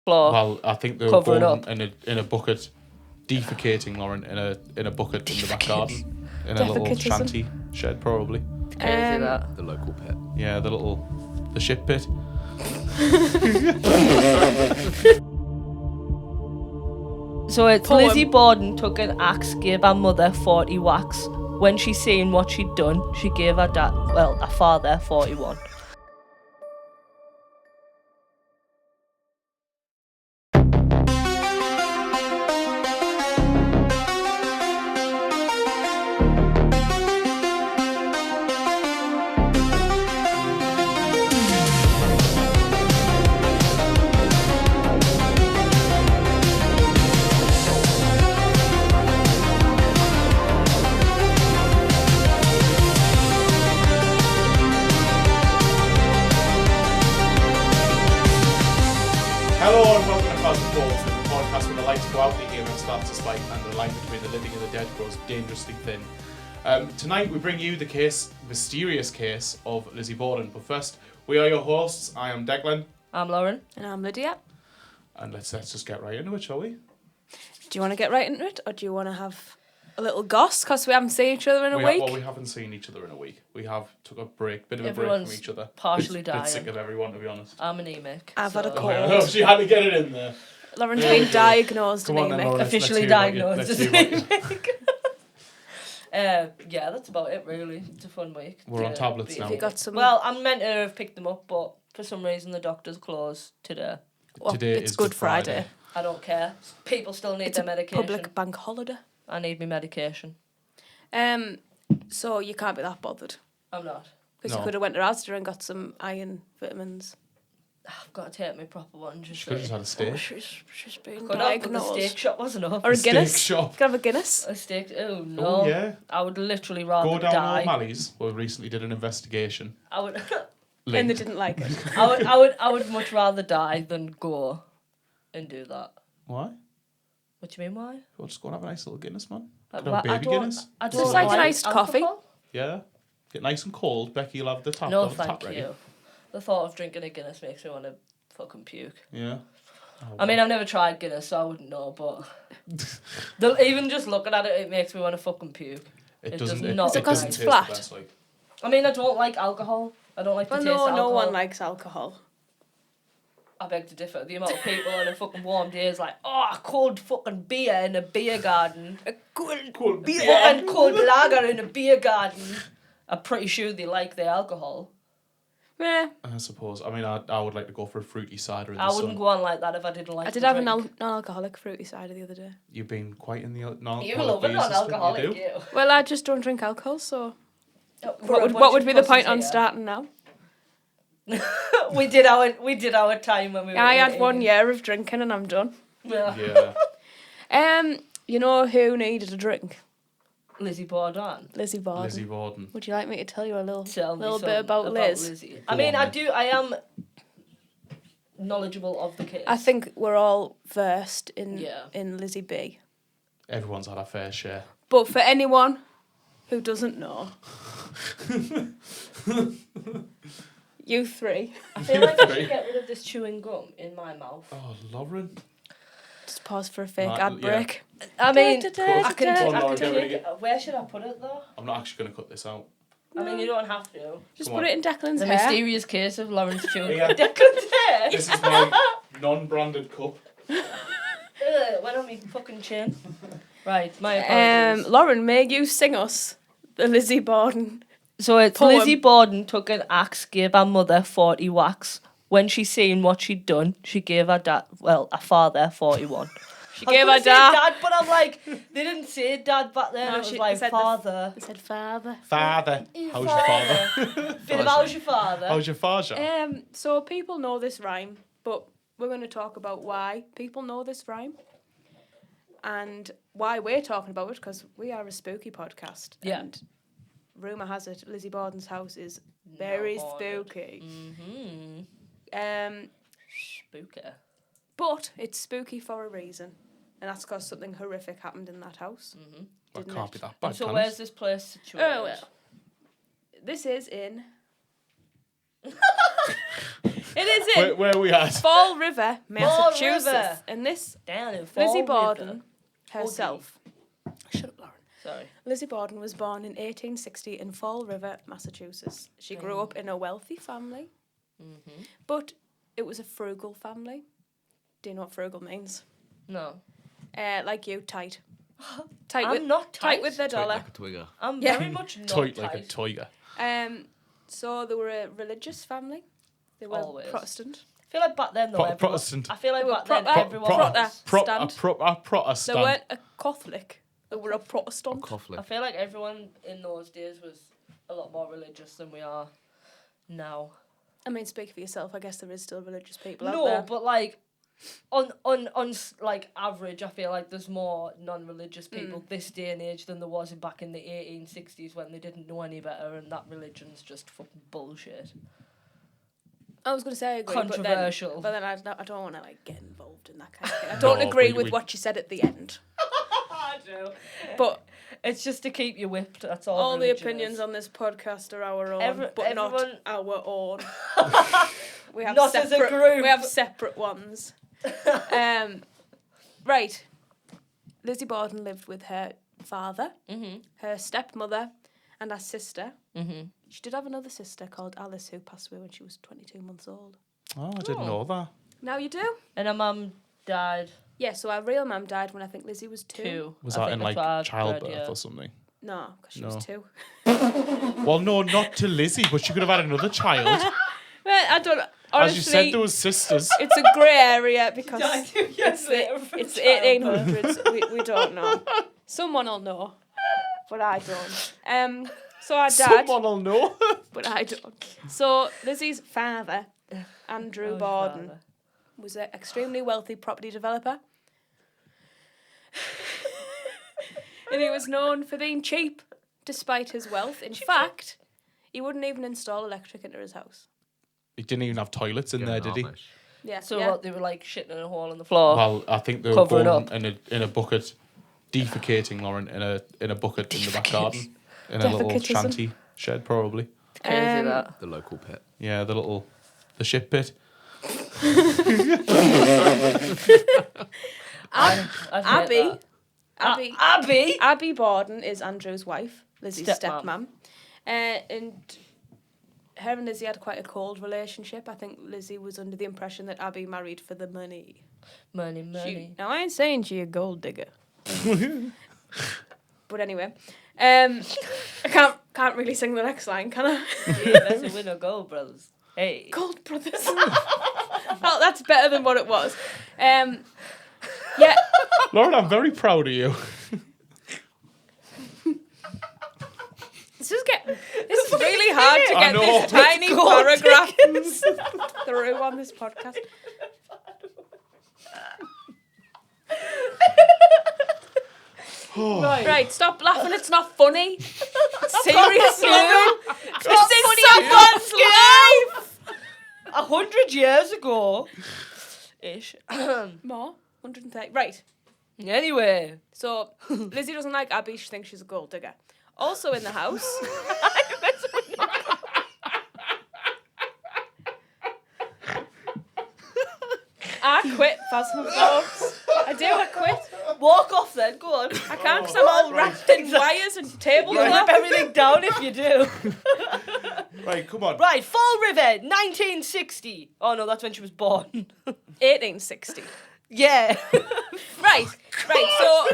floor. Well, I think they were Covering born up. in a bucket, defecating Lauren in a bucket in the back garden, in a little Defecatism. shanty shed probably. Crazy that. The local pit. Yeah, the shit pit. So it's Poem. Lizzie Borden took an axe, gave her mother 40 whacks. When she seen what she'd done, she gave her her father 41. Hello and welcome to Phasmaphobes, the podcast where the lights go out, the air starts to spike, and the line between the living and the dead grows dangerously thin. Tonight we bring you the mysterious case of Lizzie Borden. But first, we are your hosts. I am Declan, I'm Lauren. And I'm Lydia. and let's just get right into it, shall we? Do you want to get right into it, or do you want to have a little goss? Because we haven't seen each other in a week. Well, we haven't seen each other in a week. We have took a break, bit of a break Everyone's from each other. partially Bit dying. sick of everyone, to be honest. I'm anemic. I've had a so- cold. Oh, she had to get it in there. Lauren's been diagnosed Come on then, anemic. Lauren, let's Officially hear about you. diagnosed Let's as hear about you. anemic. Yeah, that's about it really. It's a fun week. We're on tablets now. Have you got some? Well, I'm meant to have picked them up, but for some reason the doctor's closed today. well, Today it's is Good Friday. I don't care. People still need It's their a medication. public bank holiday. I need my medication. So you can't be that bothered I'm not. because No. you could have went to Asda and got some iron vitamins. I've got to take my proper one. She could have just had a steak. She's been Could have, but the diagnosed. steak shop wasn't up. Or a Steak Guinness. shop. Could have a Guinness. A steak. Oh no. Oh yeah. I would literally rather Go down die. O'Malley's. We recently did an investigation. I would. And they Linked. didn't like it. I would much rather die than go and do that. Why? What do you mean? Why? We'll just go and have a nice little Guinness, man. Like, Could have a I baby don't- Guinness. I Just don't like like an iced coffee. alcohol. Yeah. Get nice and cold. Becky, you'll have the tap No, on the tap thank ready. you. The thought of drinking a Guinness makes me want to fucking puke. Yeah. I mean, I've never tried Guinness, so I wouldn't know, but even just looking at it, it makes me want to fucking puke. It It doesn't. does It, not it look doesn't nice. taste Flat. the best, like. I mean, I don't like alcohol. I don't like the Well, taste of no alcohol. one likes alcohol. I beg to differ. The amount of people on a fucking warm day is like, oh, a cold fucking beer in a beer garden. A Cold beer. fucking cold lager in a beer garden. I'm pretty sure they like the alcohol. Yeah, I suppose. I mean, I would like to go for a fruity cider in the I wouldn't sun. go on like that if I didn't like I did the have a drink. non-alcoholic fruity cider the other day. You've been quite in the non-alcoholic You love a beer system, non-alcoholic, you do. you. Well, I just don't drink alcohol, so What what would be the point on starting now? we did our time when we were I had 18. 1 year of drinking and I'm done. Yeah. Yeah. You know who needed a drink? Lizzie Borden. Lizzie Borden. Lizzie Borden. Would you like me to tell you a little Tell me bit something about Liz? Lizzie. Go I mean, on, I am knowledgeable of the case. I think we're all versed in Yeah. in Lizzie B. Everyone's had a fair share. But for anyone who doesn't know, you three, I feel like I should get rid of this chewing gum in my mouth. Oh, Lauren. just pause for a fake Right, ad yeah. break. I mean, Da, da, da, I can, da, Go on, I Lauren, can get rid take it. Where should I put it though? I'm not actually going to cut this out. I mean, you don't have to. Just Come put on. it in Declan's The hair. mysterious case of Lawrence chewing Yeah. Declan's hair. This is my non-branded cup. Went on my fucking chin. Right, my apologies. Lauren, may you sing us the Lizzie Borden? So it's Poem. Lizzie Borden took an axe, gave her mother 40 whacks. When she seen what she'd done, she gave her her father 41. She I was gave gonna her say dad. but I'm like, they didn't say dad back then. No, it was she like said the- father. They said father. Father. How's your father? Philip, how's your father? How's your father? So people know this rhyme, but we're going to talk about why people know this rhyme and why we're talking about it, because we are a spooky podcast. Yeah. And rumour has it Lizzie Borden's house is very Not haunted. spooky. Mm-hmm. Spooky. But it's spooky for a reason, and that's because something horrific happened in that house. Mm-hmm. That didn't can't it? be that bad. So can where's it? this place situated? Oh, well. This is in It is in Where are we at? Fall River, Massachusetts. River. And this Down in Fall Lizzie River. Borden herself. Shut up, Lauren. Sorry. Lizzie Borden was born in 1860 in Fall River, Massachusetts. She grew up in a wealthy family, but it was a frugal family. Do you know what frugal means? No. Like you, tight. Tight I'm with, not tight. with the Tight dollar. like a twigger. I'm Yeah. very much not Tight tight. like a tiger. So they were a religious family. They were Always. Protestant. I feel like back then, though, everyone... Protestant. I feel like They were back then, proper- everyone proper- was... Stand. A Protestant. They weren't a Catholic. They were a Protestant. I Catholic. feel like everyone in those days was a lot more religious than we are now. I mean, speak for yourself. I guess there is still religious people out No, there. but like on like average, I feel like there's more non-religious people this day and age than there was back in the 1860s when they didn't know any better, and that religion's just fucking bullshit. I was going to say I agree, Controversial. but then I don't want to like get involved in that kind of thing. I don't agree with what you said at the end. I do. But It's just to keep you whipped. That's all. all the religion opinions is. on this podcast are our own, Every- but not everyone- our own. We have Not as a separate. group. We have separate ones. Right. Lizzie Borden lived with her father, her stepmother, and her sister. She did have another sister called Alice who passed away when she was 22 months old. Oh, I didn't know that. Now you do? And her mum died Yeah, so our real mum died when I think Lizzie was 2. 2. Was I that think in that's like what I've childbirth read, yeah. or something? No, because she No. was 2. Well, no, not to Lizzie, but she could have had another child. Well, I don't know. Honestly, As you said, there was sisters. it's a grey area because Died 2 years later it's from it's childbirth. 1800s. We don't know. Someone will know, but I don't. So our dad, Someone will know. but I don't. So Lizzie's father, Andrew Oh, Borden, father. was an extremely wealthy property developer. And he was known for being cheap, despite his wealth. In fact, he wouldn't even install electric into his house. He didn't even have toilets in there, did he? Yeah. So yeah. what, they were like shitting in a hole in the floor? Well, I think they were Cover it born in a bucket, defecating, Lauren, in a bucket in the back garden, in a little Defecatism. shanty shed, probably. Crazy that. The local pit. Yeah, the shit pit. I'd hate Abby, Abby. Abby Borden is Andrew's wife, Lizzie's Stepmom. stepmom. And her and Lizzie had quite a cold relationship. I think Lizzie was under the impression that Abby married for the money. Money. Now, I ain't saying she a gold digger. But anyway, I can't really sing the next line, can I? Yeah, that's a win or go, brothers. Hey. Gold Brothers. Well, that's better than what it was. Yeah. Lauren, I'm very proud of you. This is really hard to I get know. this tiny Gold paragraph through on this podcast. Right, stop laughing. It's not funny. Seriously, this is someone's life. 100 years ago. Ish. More 130. Right. Anyway. So Lizzie doesn't like Abby. She thinks she's a gold digger. Also in the house. I quit Phasmaphobes. I quit. Walk off then, go on. I can't because I'm all wrapped in wires and You'll tablecloth. rip everything down if you do. Right, come on. Right, Fall River, 1960. Oh no, that's when she was born. 1860. Yeah. Right, so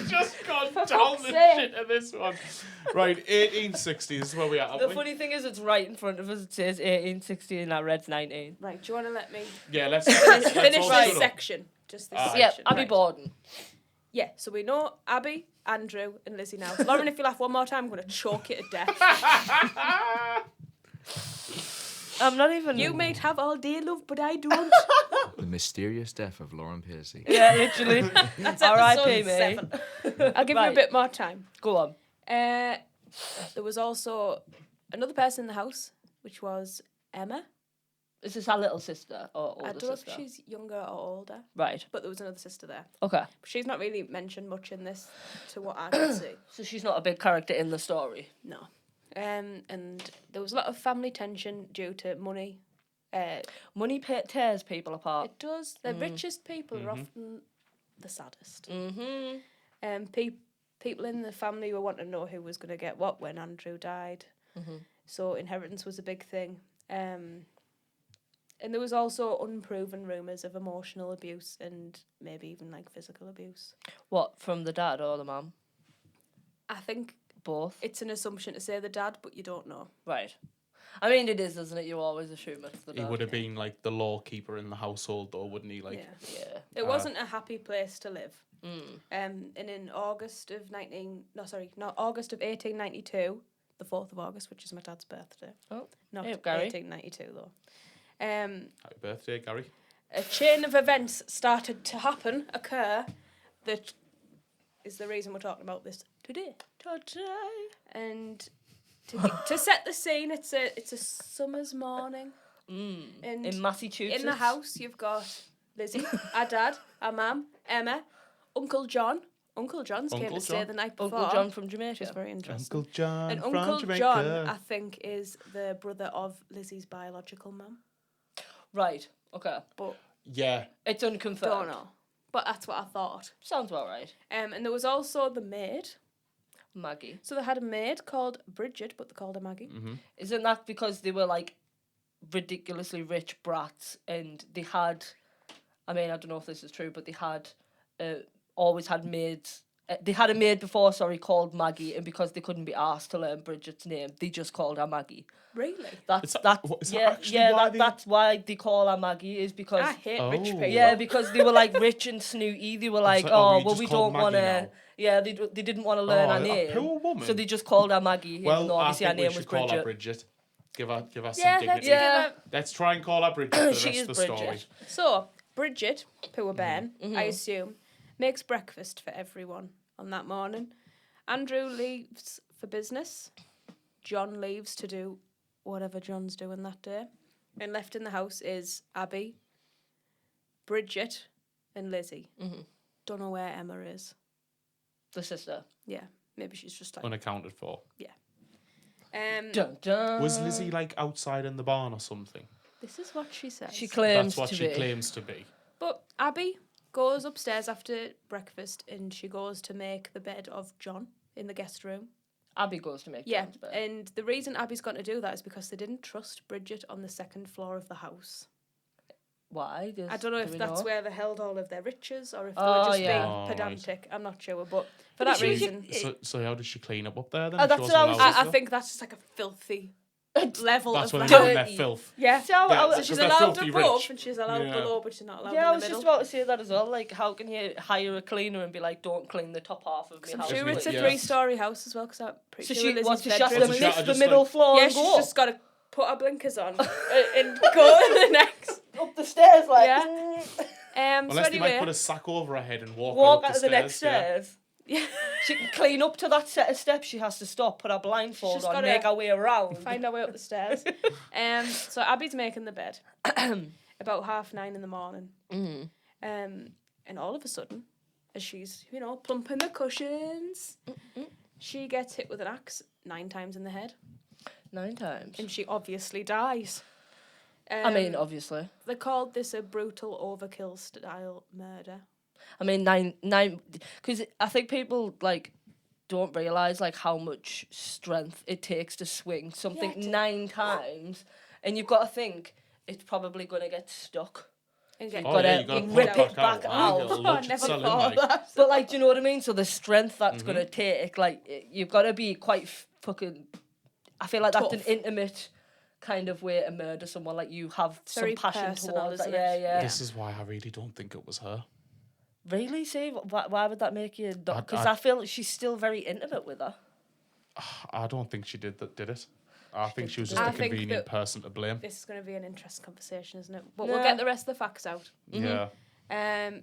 Just gone For down fuck's the sake. shit of this one. Right, 1860 is where we are. The funny thing is, it's right in front of us. It says 1860 and I read 19. right, do you want to let me Yeah, let's finish all this shut up. section? Just this Alright. Yeah, section. Abby right. Borden. Yeah, so we know Abby, Andrew, and Lizzie now. Lauren, if you laugh one more time, I'm going to choke you to death. I'm not even. You may have all day, love, but I don't. The mysterious death of Lauren Piercy. Yeah, literally. That's R.I.P. episode me. 7. I'll give you a Right. bit more time. Go on. There was also another person in the house, which was Emma. Is this our little sister or I older don't know sister? if she's younger or older, Right. but there was another sister there. Okay. But she's not really mentioned much in this, to what I can see. So she's not a big character in the story. No. And there was a lot of family tension due to money Money tears people apart. It does. The richest people are often the saddest. Mm-hmm. People in the family were wanting to know who was going to get what when Andrew died. So inheritance was a big thing. And there was also unproven rumours of emotional abuse and maybe even like physical abuse. What, from the dad or the mum? I think Both. it's an assumption to say the dad, but you don't know. Right. I mean, it is, isn't it? You always assume it's the dad. He would have been like the law keeper in the household, though, wouldn't he? Like, Yeah. It wasn't a happy place to live. Mm. And in August of 1892, the 4th of August, which is my dad's birthday. Oh, Not hey, Gary. 1892 though. happy birthday, Gary. A chain of events started to occur that is the reason we're talking about this today. And to set the scene, it's a summer's morning. And In Massachusetts. in the house, you've got Lizzie, our dad, our mum, Emma, Uncle John. Uncle John's came Uncle to stay John? the night before. Uncle John from Which is Jamaica. very interesting. Uncle John And from Uncle Jamaica. John, I think, is the brother of Lizzie's biological mum. Right. Okay. But Yeah. It's unconfirmed. don't know. But that's what I thought. Sounds about right. And there was also the maid. Maggie. So they had a maid called Bridget, but they called her Maggie. Isn't that because they were like ridiculously rich brats and they had, I mean, I don't know if this is true, but they had always had maids. They had a maid before, called Maggie, and because they couldn't be asked to learn Bridget's name, they just called her Maggie. Really? Is that actually why they- that's why they call her Maggie, is because I hate rich people. yeah, because they were like rich and snooty. They were like, So, oh, we well, just we call don't want Maggie to. now. Yeah, they didn't want to learn her a name, poor woman. so they just called her Maggie. Even Well, though I obviously her think we name should was call her Bridget. Bridget. Give her some Yeah, dignity. Yeah. Let's try and call her Bridget for the She rest is of the story. Bridget. So, Bridget, poor Ben, I assume, makes breakfast for everyone on that morning. Andrew leaves for business. John leaves to do whatever John's doing that day. And left in the house is Abby, Bridget, and Lizzie. Don't know where Emma is. The sister. Yeah, maybe she's just like... Unaccounted for. Dun, dun. Was Lizzie like outside in the barn or something? This is what she says. She claims That's what to she be. claims to be. But Abby goes upstairs after breakfast and she goes to make the bed of John in the guest room. Abby goes to make Yeah, John's bed. and the reason Abby's got to do that is because they didn't trust Bridget on the second floor of the house. Why? I don't know Do if we that's know? where they held all of their riches or if they Oh, were just yeah. being Oh, right. pedantic. I'm not sure, but for But that she was- reason, So how did she clean up there then? Oh, if that's she what I wasn't was- allowed I to? think that's just like a filthy level That's of what the they do in house. their filth. Yeah. See, I Yeah, was- So she's they're allowed filthy above rich. and she's allowed Yeah. below, but she's not allowed yeah, I in was the just middle. about to say that as well. Like, how can you hire a cleaner and be like, don't clean the top half of my I'm house? sure Yes, it's a yeah. 3-story house as well, because I'm pretty So sure she Lizzie's wants to she has bedroom to is- Yeah, lift I the just, middle like- floor Yeah, and she's go just got to put her blinkers on and go to the next. up the stairs like. Yeah. Unless So they might anyway, put a sack over her head and walk Walk her out up of the next stairs. yeah, She can clean up to that set of steps. She has to stop, put her blindfold just on, gotta make her way around. find our way up the stairs. So Abby's making the bed about 9:30 in the morning. And all of a sudden, as she's, plumping the cushions, she gets hit with an axe 9 times in the head. 9 times. And she obviously dies. I mean, obviously. They called this a brutal overkill style murder. I mean, nine, because I think people like don't realize like how much strength it takes to swing something Yeah, 9 times, and you've got to think it's probably gonna get stuck. And get Oh, Gotta yeah, you gotta rip put it back out. It'll I lunge never itself in, thought like. that. But like, do you know what I mean? So the strength that's gonna take, like, you've got to be quite fucking. I feel like that's an Tough. intimate kind of way to murder someone. Like, you have Very some passion personal, towards that. isn't Yeah, it? yeah. This is why I really don't think it was her. Really? See, why would that make you? Because I- I feel she's still very intimate with her. I don't think she did it. I think she was did just I a think convenient that- person to blame. This is going to be an interesting conversation, isn't it? But we'll Yeah. get the rest of the facts out. Yeah.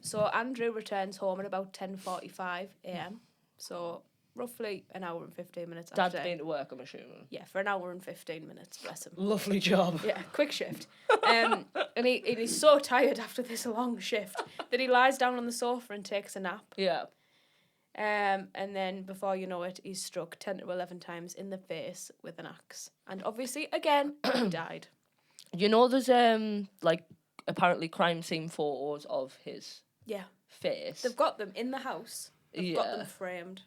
So Andrew returns home at about 10:45 a.m. So roughly an hour and 15 minutes Dad's after. been to work, I'm assuming. Yeah, for an hour and 15 minutes, bless him. Lovely job. Yeah, quick shift. And he's so tired after this long shift that he lies down on the sofa and takes a nap. Yeah. And then before you know it, he's struck 10 to 11 times in the face with an axe. And obviously, again, he died. You know, there's like apparently crime scene photos of his Yeah. face. They've got them in the house. They've got Yeah. them framed.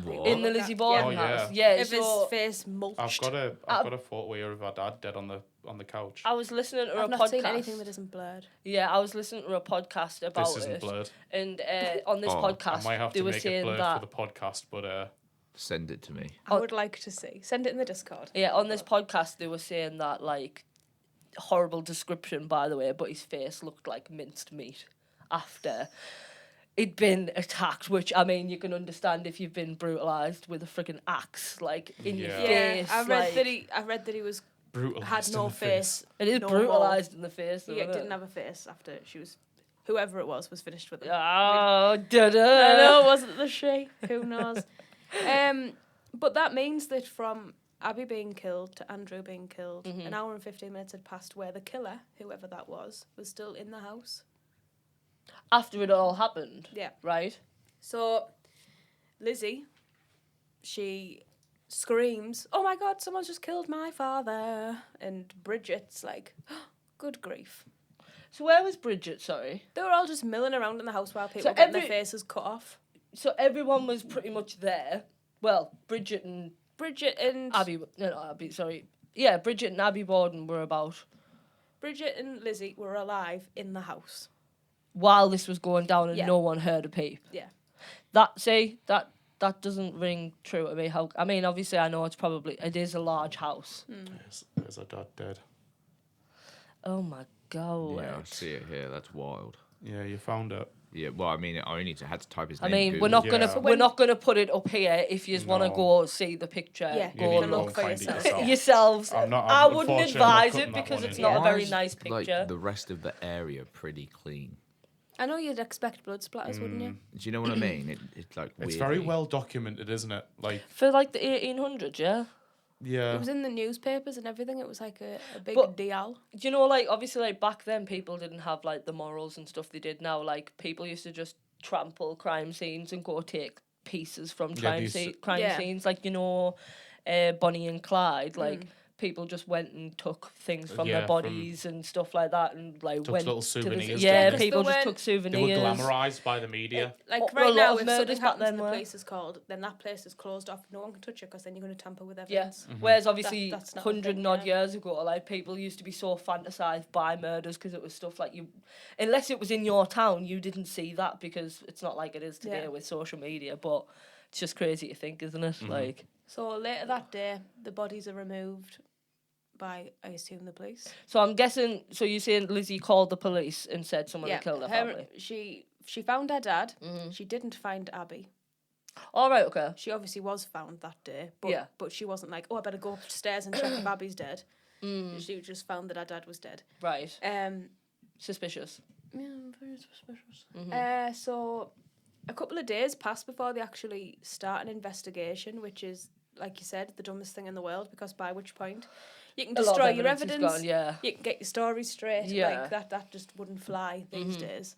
What? In the Look Lizzie at- Borden Oh, yeah. house. Yeah, Of so his face mulched. I've got a photo here of our dad dead on the couch. I was listening to I've a not podcast. seen anything that isn't blurred. Yeah, I was listening to a podcast about This isn't it. blurred. And on this Oh, I I podcast, might have they to were make it saying blurred that for the podcast, but Send it to me. I would like to see. Send it in the Discord. yeah, on this podcast they were saying that, like, horrible description by the way, but his face looked like minced meat after he'd been attacked, which I mean you can understand if you've been brutalised with a freaking axe, like in your Yeah. face. I read like, that he was brutalised had in no the face. it is no brutalised in the face. He Though, didn't have a face after she was, whoever it was finished with him. Oh, I da-da. know, wasn't it the she? Who knows? But that means that from Abby being killed to Andrew being killed, Mm-hmm. an hour and 15 minutes had passed where the killer, whoever that was still in the house. After it all happened, Yeah. right? So Lizzie, she screams, "Oh my God, someone's just killed my father!" And Bridget's like, oh, "Good grief." So where was Bridget? Sorry. They were all just milling around in the house while people So were getting their every- faces cut off. So everyone was pretty much there. Well, Bridget and Bridget and Abby. Sorry. Yeah, Bridget and Abby Borden were about Bridget and Lizzie were alive in the house. while this was going down, and Yeah. no one heard a peep. Yeah. That doesn't ring true to me. How I mean, obviously, I know it is a large house. there's a dad dead. Oh my god. Yeah, I see it here. That's wild. Yeah, you found it. Yeah, well, I mean, I only had to type his I name. mean, in we're Google. not gonna Yeah. we're not gonna put it up here. If you just want to No. go see the picture, Yeah, You go need to and go look and for find it yourself. yourself. yourselves. I'm not- I I'm wouldn't unfortunately not advise putting it that because one it's in. not a Why very is, nice picture. Like the rest of the area pretty clean. I know you'd expect blood splatters, wouldn't you? Do you know what I mean? It's like It's very weirdly- well documented, isn't it? Like, For like the 1800s, yeah. yeah. It was in the newspapers and everything. It was like a big But- deal. Do you know, like, obviously, like, back then, people didn't have, like, the morals and stuff they did now. Like, people used to just trample crime scenes and go take pieces from Yeah, these- crime Yeah. scenes. Like, you know, Bonnie and Clyde, like, people just went and took things from Yeah, their bodies and stuff like that and, like, Took went little to souvenirs, the... didn't Yeah, they? people Because just they took They souvenirs. were glamorised by the media. Like a right lot now, of if murders something back happens then and the were. police is called, then that place is closed off. No one can touch it because then you're going to tamper with Yeah. evidence. Whereas obviously that's not a 100 thing, and odd yeah. years ago, like people used to be so fantasized by murders because it was stuff like you, unless it was in your town, you didn't see that because it's not like it is today Yeah. with social media. But it's just crazy to think, isn't it? Like, So later that day, the bodies are removed by, I assume, the police. so I'm guessing. So you're saying Lizzie called the police and said someone had killed her family? She found her dad. She didn't find Abby. All right, okay, She obviously was found that day, but Yeah. but she wasn't like, oh, I better go upstairs and check if Abby's dead. She just found that her dad was dead. right, Um, suspicious. yeah, very suspicious. So a couple of days passed before they actually start an investigation, which is, like you said, the dumbest thing in the world, because by which point you can A lot of destroy your evidence is evidence. gone, yeah. You can get your story straight. Yeah. Like that just wouldn't fly these days.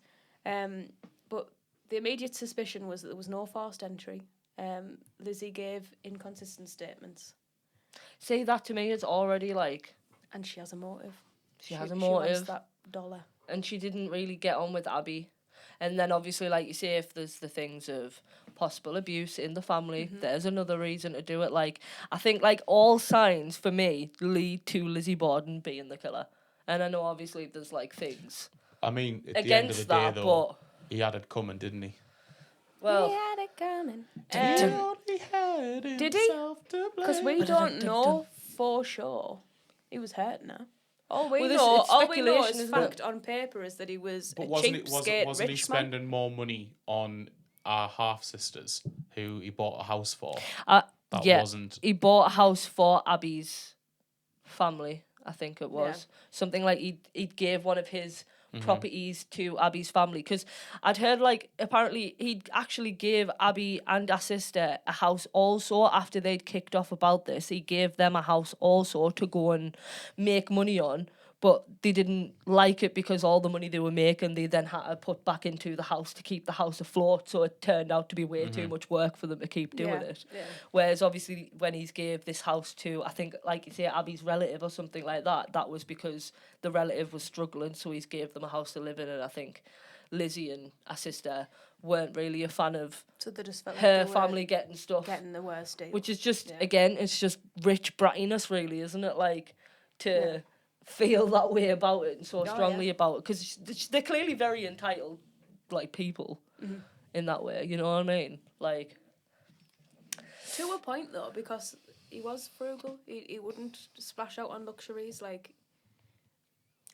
But the immediate suspicion was that there was no forced entry. Lizzie gave inconsistent statements, Say that to me, it's already like, and she has a motive. She has a She motive. wants that dollar. and she didn't really get on with Abby. And then obviously, like you say, if there's the things of possible abuse in the family, there's another reason to do it. Like, I think, like, all signs for me lead to Lizzie Borden being the killer. And I know obviously there's like things I mean, at the end of the against day, that, though, but he had it coming, didn't he? well, He had it coming. Only had Did he? himself to Because we blame. don't know for sure. He was hurting her. All we Well, this- know, it's all we know speculation, is isn't fact on paper is that he was But a wasn't cheapskate wasn't he rich man. spending more money on our half sisters who he bought a house for? That yeah, wasn't. he bought a house for Abby's family. I think it was something like he gave one of his properties to Abby's family, because I'd heard like apparently he actually gave Abby and her sister a house also after they'd kicked off about this. He gave them a house also to go and make money on, but they didn't like it because all the money they were making they then had to put back into the house to keep the house afloat, so it turned out to be way too much work for them to keep doing it. Whereas obviously when he gave this house to, I think, like you say, Abby's relative or something like that, that was because the relative was struggling, so he's gave them a house to live in. And I think Lizzie and her sister weren't really a fan of So they just felt her like they family were getting stuff, getting the worst deal. which is just, again, it's just rich brattiness, really, isn't it? Like, to feel that way about it and so strongly about it, because they're clearly very entitled, like, people in that way, you know what I mean? Like, to a point though, because he was frugal. He wouldn't splash out on luxuries. Like,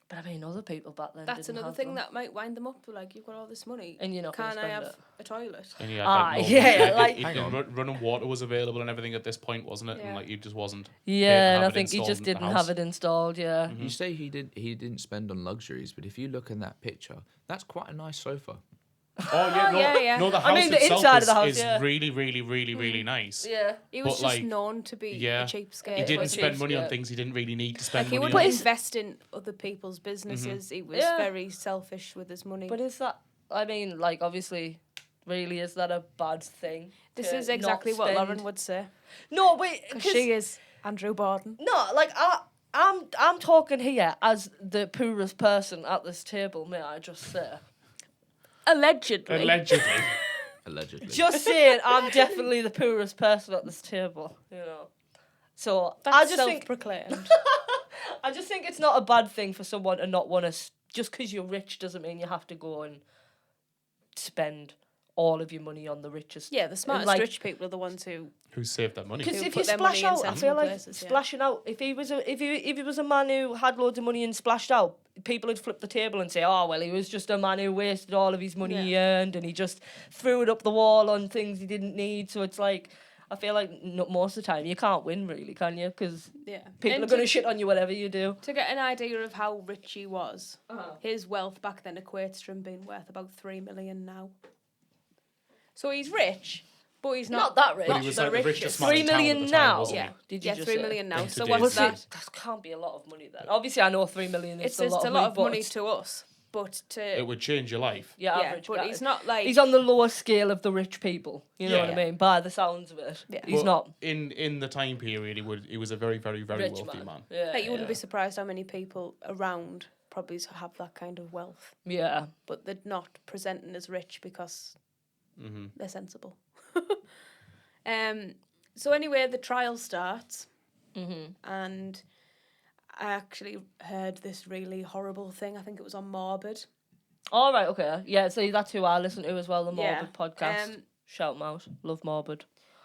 but I mean, other people back then that's didn't another have thing them. that might wind them up. Like, you've got all this money, And you're not gonna can I spend have it. a toilet? And he had, Ah, like, yeah, like- Hang on. running water was available and everything at this point, wasn't it? Yeah. And like he just wasn't. Yeah, and I have it think he installed just in the didn't house. have it installed, yeah. You say he didn't spend on luxuries, but if you look in that picture, that's quite a nice sofa. Oh yeah, no, yeah, yeah. no. The house I mean, the itself inside of is, the house, is yeah. really, really, really, really nice. Yeah. He was But, just like, known to be yeah, a cheapskate. He didn't was spend money on cheapskate. things he didn't really need to spend Like, he money wouldn't on. invest in other people's businesses. He was Yeah. very selfish with his money. But is that, I mean, like, obviously, really, is that a bad thing? This to is not exactly what spend- Lauren would say. No, wait, Because 'cause- she is Andrew Borden. No, like, I'm talking here as the poorest person at this table, may I just say. Allegedly. Allegedly. Allegedly. Just saying, I'm definitely the poorest person at this table, you know. So, That's I just think self-proclaimed. I just think it's not a bad thing for someone to not want to. Just because you're rich doesn't mean you have to go and spend all of your money on the richest. Yeah, the smartest like- rich people are the ones who... Who saved that money? Because Who if put you their money splash in out, I sensible feel like places, yeah. splashing out. If he was a man who had loads of money and splashed out, people would flip the table and say, "Oh well, he was just a man who wasted all of his money he earned and he just threw it up the wall on things he didn't need." So it's like, I feel like most of the time you can't win, really, can you? Because Yeah. people And are going to shit on you whatever you do. To get an idea of how rich he was, his wealth back then equates to him being worth about 3 million now. So he's rich, but he's Not not that rich. But he was the like the richest. richest man 3 in town at million the time, now. wasn't Yeah, he? Did you yeah, just 3 say? million now. In So today's what's day. that? That can't be a lot of money then. Obviously, I know 3 million is It's a lot a of lot money, of money but to us, but to It would change your life. yeah, yeah, average but guy. he's not like He's on the lower scale of the rich people. You know what I Yeah. mean? By the sounds of it, Yeah. he's But not in the time period. He was a very, very, very rich wealthy man. Yeah, like you wouldn't yeah. be surprised how many people around probably have that kind of wealth, Yeah, but they're not presenting as rich because Mm-hmm. they're sensible. So anyway, the trial starts, and I actually heard this really horrible thing. I think it was on Morbid. all right, okay, yeah. So that's who I listen to as well. The Yeah, Morbid podcast. Shout 'em out. Love Morbid.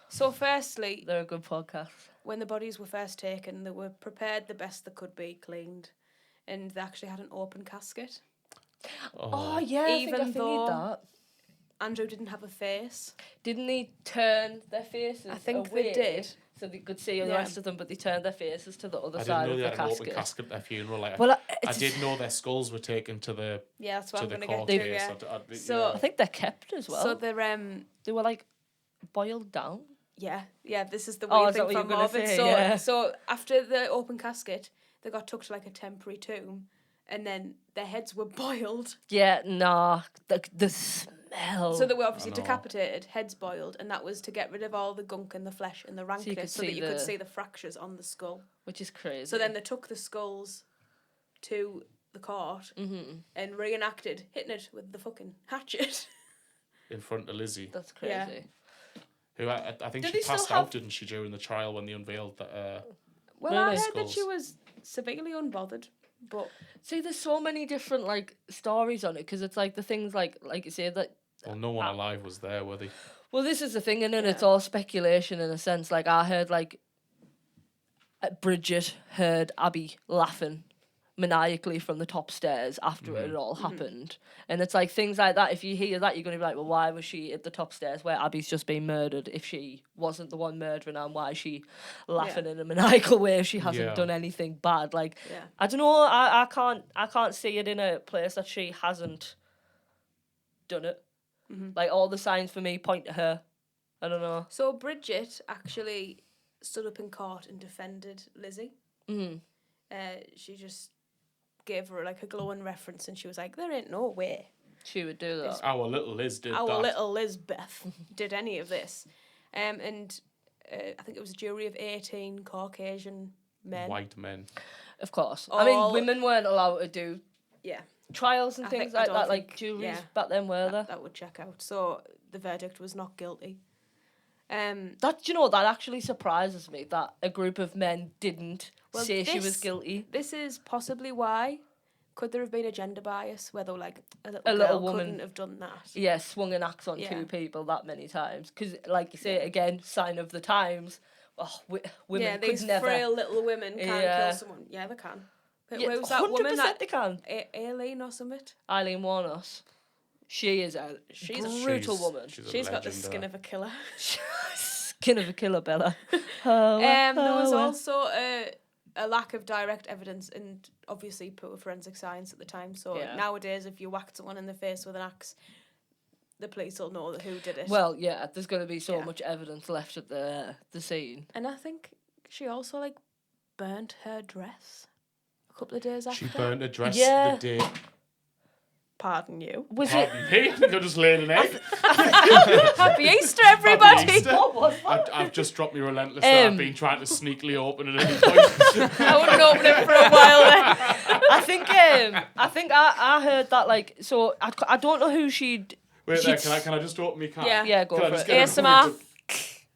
So firstly, They're a good podcast. when the bodies were first taken, they were prepared the best they could be, cleaned, and they actually had an open casket. Oh yeah, Even I think though- that. Andrew didn't have a face. Didn't they turn their faces? I think away they did. so they could see the Yeah. rest of them, but they turned their faces to the other I didn't side know of they the had an open casket. casket at their funeral. Like, Well, I did know their skulls were taken to the Yeah, that's what I'm the going to court get to. case. Yeah. So I think they're kept as well. So they're They were like boiled down. yeah. This is the Oh, weird is that thing what from you were gonna Morbid. say? So Yeah. so after the open casket, they got took to like a temporary tomb, and then their heads were boiled. Yeah, nah. The smell. So they were obviously I know. decapitated, heads boiled, and that was to get rid of all the gunk and the flesh and the you rankness, could so that see you could the- see the fractures on the skull. Which is crazy. So then they took the skulls to the court and reenacted hitting it with the fucking hatchet. in front of Lizzie, That's crazy. Yeah. who I think Did she they still passed have- out, didn't she, during the trial when they unveiled that? Well, Really? I heard that Skulls. she was severely unbothered, but See, there's so many different like stories on it because it's like the things like you say that. Well, no one alive was there, were they? Well, this is the thing, and it's Yeah. all speculation in a sense. Like I heard like Bridget heard Abby laughing maniacally from the top stairs after it had all happened. And it's like things like that. If you hear that, you're going to be like, well, why was she at the top stairs where Abby's just been murdered if she wasn't the one murdering her? And why is she laughing in a maniacal way if she hasn't Yeah. done anything bad? Like, yeah. I don't know. I can't see it in a place that she hasn't done it. Like all the signs for me point to her. I don't know. So Bridget actually stood up in court and defended Lizzie. She just gave her like a glowing reference, and she was like, "There ain't no way She would do that. Our little Liz did our that. little Lizbeth did any of this." And I think it was a jury of 18 Caucasian men. White men. Of course. I mean, All- women weren't allowed to do Yeah, trials and I things think- I like don't that, like think- juries yeah. back then, were there? that would check out. So the verdict was not guilty. That, do you know, that actually surprises me that a group of men didn't Well, say she was this- guilty. This is possibly why. Could there have been a gender bias where they were like, a little, A little girl woman. couldn't have done that? Yeah, swung an axe on Yeah. two people that many times. Because, like you say, again, sign of the times. Oh, women Yeah, could these never. frail little women can Yeah. kill someone. Yeah, they can. Yeah, Where was that woman? 100% That they can. Aileen or something? Eileen Warnos. She is a brutal woman. She's got the skin of a killer. Skin of a killer, Bella. There was also a lack of direct evidence and obviously poor forensic science at the time. So Yeah. nowadays, if you whacked someone in the face with an axe, the police will know who did it. Well, yeah, there's going to be so Yeah. much evidence left at the scene. And I think she also like burnt her dress a couple of days after. She burnt a dress Yeah. the day. Pardon you. Was it? Pardon me, I think I'm just laying an egg. Happy Easter, everybody! Happy Easter. What was that? I've just dropped me relentless that I've been trying to sneakily open it at any point. I wouldn't open it for a while then. I think I heard that, like, so I don't know who she'd. Wait there, she'd- can I just open me can? Yeah. Yeah, go Can I for just it. get a ASMR. quick-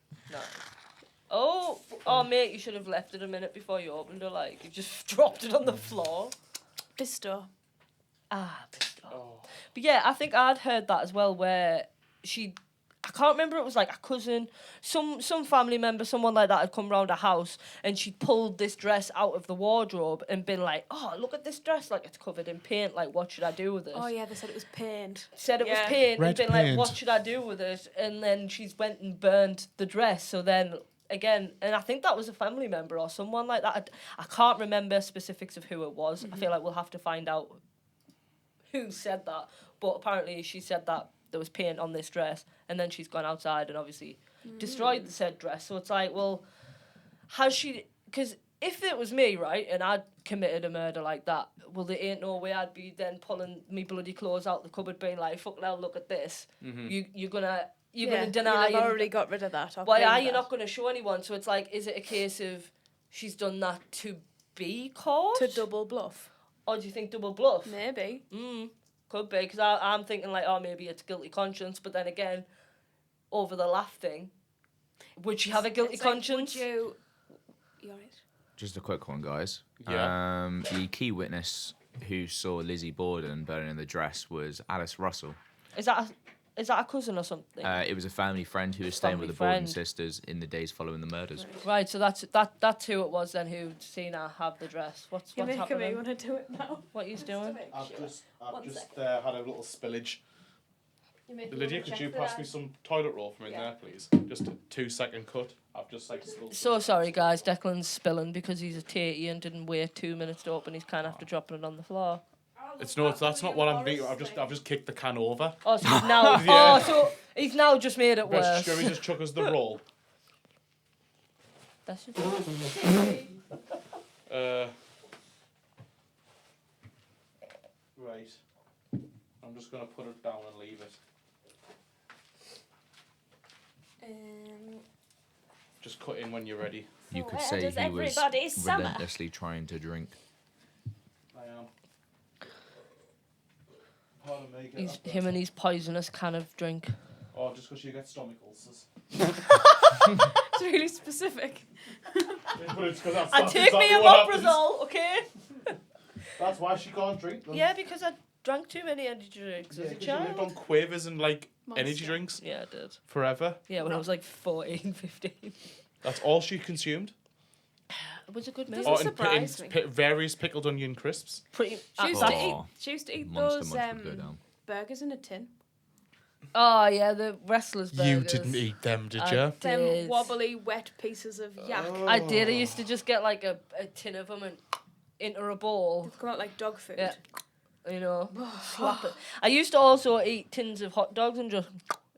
Oh, mate, you should have left it a minute before you opened it. Like, you just dropped it on the floor. Bisto. Pissed off. Oh. But yeah, I think I'd heard that as well, where I can't remember, it was like a cousin, some family member, someone like that had come round a house and she pulled this dress out of the wardrobe and been like, oh, look at this dress, like it's covered in paint, like what should I do with this? Oh yeah, they said it was paint. Said it was Yeah. paint Red and been paint. like, what should I do with it? And then she's went and burned the dress. So then again, and I think that was a family member or someone like that. I can't remember specifics of who it was. I feel like we'll have to find out who said that. But apparently she said that there was paint on this dress, and then she's gone outside and obviously destroyed the said dress. So it's like, well, has she... Because if it was me, right, and I'd committed a murder like that, well, there ain't no way I'd be then pulling me bloody clothes out the cupboard being like, fuck now, look at this. You're gonna deny... You've already got rid of that. or Why are claimed you that. not going to show anyone? So it's like, is it a case of she's done that to be caught? To double bluff? Or do you think double bluff? Maybe. Could be, because I'm thinking like, oh, maybe it's guilty conscience, but then again, over the laugh thing, would she have a guilty It's like, conscience? would you... You alright? Just a quick one, guys. Yeah. The key witness who saw Lizzie Borden burning the dress was Alice Russell. Is that a cousin or something? It was a family friend who was staying with the Family Borden friend. sisters in the days following the murders. Right, so that's who it was then who'd seen her have the dress. What's You're making me happening? want to do it now. What are you doing? I've just One had a little spillage. You're making me Lydia, wanna could check you that pass out. me some toilet roll from in Yeah. there, please? Just a 2-second cut. I've just like spilled. So sorry, guys. Declan's spilling because he's a tatey and didn't wait 2 minutes to open his can after dropping it on the floor. That's not what I'm doing. I've just kicked the can over. Oh, so he's now. Yeah. Oh, so he's now just made it Rich, worse. shall we just chuck us the roll? That's just... Right. I'm just gonna put it down and leave it. Just cut in when you're ready. You could Where say does he was everybody's summer? relentlessly trying to drink. I am. Pardon me. He's him and his poisonous can of drink. Oh, just because you get stomach ulcers. It's really specific. But it's 'cause that's I that's take exactly me a what happens. Loprazole, okay? That's why she can't drink them. Yeah, because I drank too many energy drinks Yeah, as a 'cause you lived on child. quavers and like energy Monster. drinks Yeah, I did. forever. Yeah, when I was like 14, 15. That's all she consumed. It was a good Doesn't meal. Oh, and surprise me. various pickled onion crisps. Pretty. She used, that's- to eat, Oh, she used to eat Monster those Munch would go down. burgers in a tin. Oh yeah, the wrestlers burgers. You didn't eat them, did I you? Them did. wobbly, wet pieces of yak. I did. I used to just get like a tin of them and into a bowl. Come out like dog food. Yeah. You know, slap it. I used to also eat tins of hot dogs and just